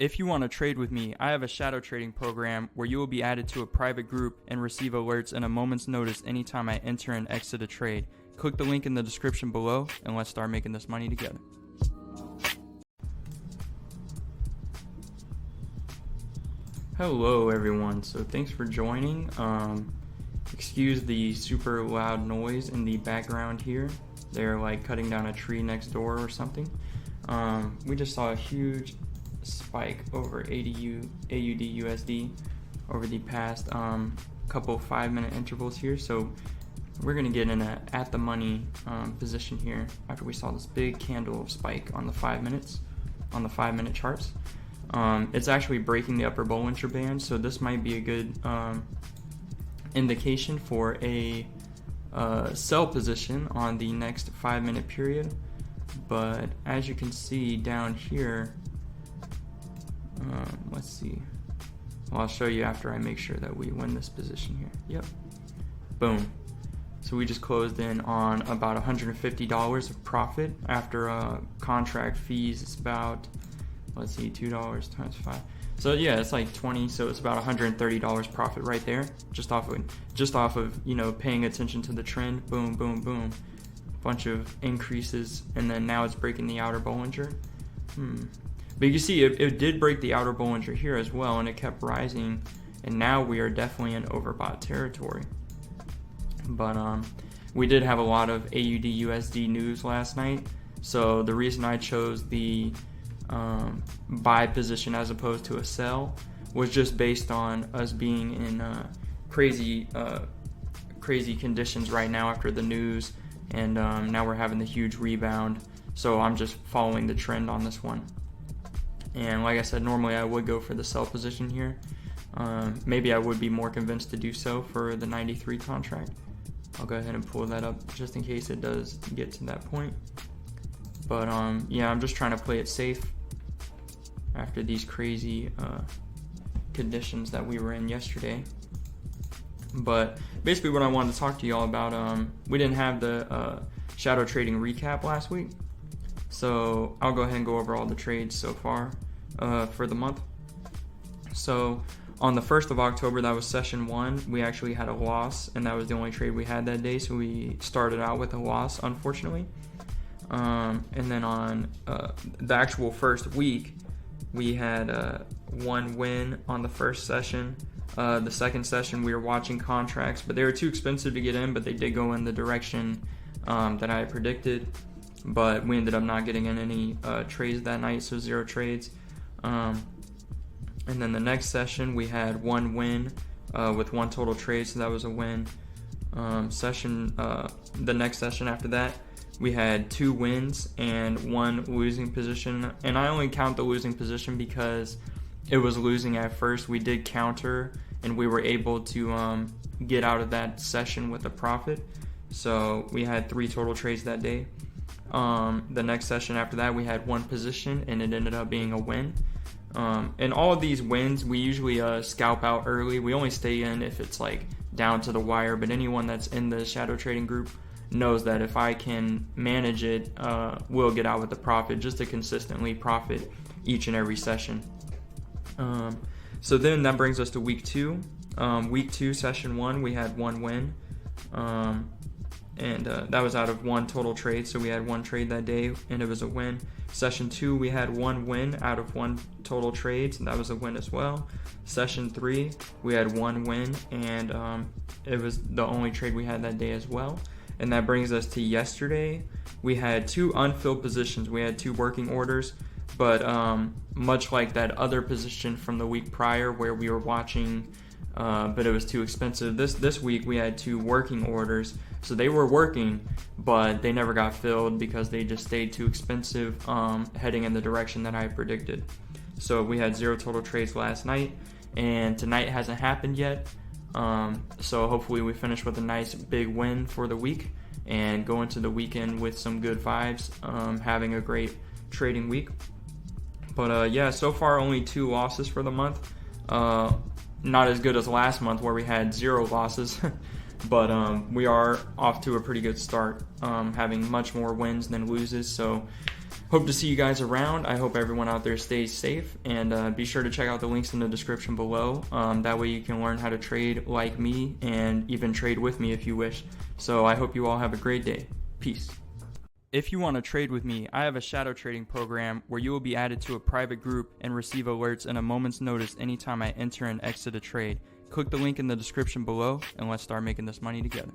If you want to trade with me, I have a shadow trading program where you will be added to a private group and receive alerts in a moment's notice anytime I enter and exit a trade. Click the link in the description below and let's start making this money together. Hello everyone, so thanks for joining. Excuse the super loud noise in the background here. They're like cutting down a tree next door or something. We just saw a huge spike over AUD USD over the past couple 5-minute intervals here. So we're gonna get in a at the money position here after we saw this big candle spike on the 5 minutes on the 5-minute charts. It's actually breaking the upper Bollinger Band, so this might be a good indication for a sell position on the next 5-minute period. But as you can see down here, let's see. Well, I'll show you after I make sure that we win this position here. Yep. Boom. So we just closed in on about $150 of profit after contract fees. It's about, let's see, $2 times 5. So yeah, it's like 20. So it's about $130 profit right there, just off of you know, paying attention to the trend. Boom, boom, boom. Bunch of increases, and then now it's breaking the outer Bollinger. But you see, it did break the outer Bollinger here as well, and it kept rising, and now we are definitely in overbought territory. But we did have a lot of AUD USD news last night, so the reason I chose the buy position as opposed to a sell was just based on us being in crazy conditions right now after the news, and now we're having the huge rebound. So I'm just following the trend on this one. And like I said, normally I would go for the sell position here. Maybe I would be more convinced to do so for the 93 contract. I'll go ahead and pull that up just in case it does get to that point. But yeah, I'm just trying to play it safe after these crazy conditions that we were in yesterday. But basically what I wanted to talk to y'all about, we didn't have the shadow trading recap last week. So I'll go ahead and go over all the trades so far for the month. So on the 1st of October, that was session 1, we actually had a loss, and that was the only trade we had that day. So we started out with a loss, unfortunately. And then on the actual first week, we had one win on the first session. The second session, we were watching contracts, but they were too expensive to get in, but they did go in the direction that I predicted. But we ended up not getting in any trades that night, so 0 trades. And then the next session, we had 1 win with 1 total trade, so that was a win. The next session after that, we had 2 wins and 1 losing position. And I only count the losing position because it was losing at first. We did counter, and we were able to get out of that session with a profit. So we had 3 total trades that day. The next session after that, we had 1 position, and it ended up being a win. And all of these wins, we usually scalp out early. We only stay in if it's like down to the wire, but anyone that's in the shadow trading group knows that if I can manage it, we'll get out with a profit, just to consistently profit each and every session. So then that brings us to week 2. Week 2, session 1, we had 1 win. And that was out of 1 total trade, so we had 1 trade that day, and it was a win. Session 2, we had 1 win out of 1 total trade, and that was a win as well. Session 3, we had 1 win, and it was the only trade we had that day as well. And that brings us to yesterday. We had 2 unfilled positions. We had 2 working orders, but much like that other position from the week prior where we were watching, but it was too expensive. This week we had 2 working orders. So they were working, but they never got filled because they just stayed too expensive, heading in the direction that I predicted. So we had 0 total trades last night, and tonight hasn't happened yet. So hopefully we finish with a nice big win for the week and go into the weekend with some good vibes, having a great trading week. But yeah, so far only 2 losses for the month. Not as good as last month where we had 0 losses. But we are off to a pretty good start, having much more wins than loses. So hope to see you guys around. I hope everyone out there stays safe, and be sure to check out the links in the description below. That way you can learn how to trade like me and even trade with me if you wish. So I hope you all have a great day. Peace. If you want to trade with me, I have a shadow trading program where you will be added to a private group and receive alerts in a moment's notice anytime I enter and exit a trade. Click the link in the description below, and let's start making this money together.